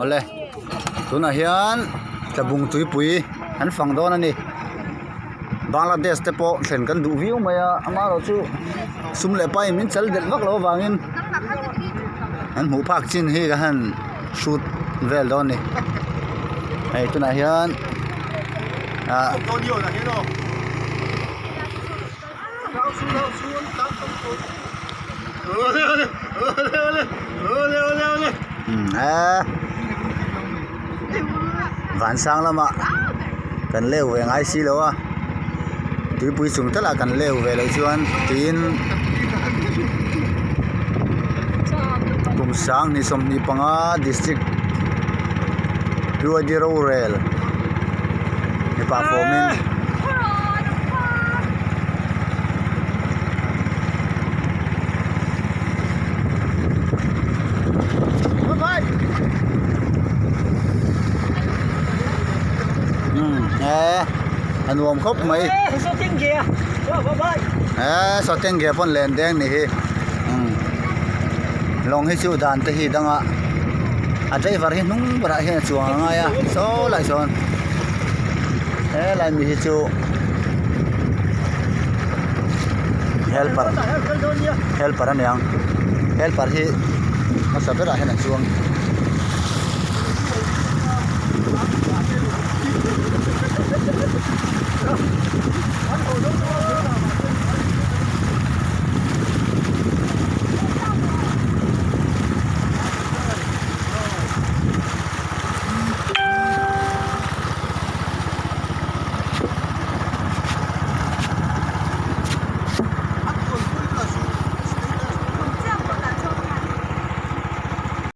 เอาเลยตัวน่ะเฮียนจะบุงตุยปุยอันฝั่งโดนนี่บางลาเทศเตปอเห็นกันดูวิวมาอ่ะอามาเราชูซุมเลไปมินเซลเด็ดวักเราวางินอันหูภาคจีนเฮกันชุดเวลโดนนี่ไอ้ตัวน่ะเฮียนตัวเดียวน่ะเห็นบ่วันsang lama kan leu ve ngai si lo a ti pui sung tala kan leu ve lo chuan tin kum sang ni som ni panga district Ruadi Rural ni pa fominอันวมครบไหมสติงเกียร์บ๊ายสติงเกียร์พ่นแลนแดงนี่ฮิลองให้ชูดานตะฮีดังอ่ะอาจจะฟารินุ่งบระเฮชัวงายอ่ะโซไลซอนไลมีฮิชูเฮลปาร์อันยังเฮลปาร์ฮีมาสับระเฮนัช่วงHãy subscribe cho kênh Ghiền Mì Gõ để không bỏ lỡ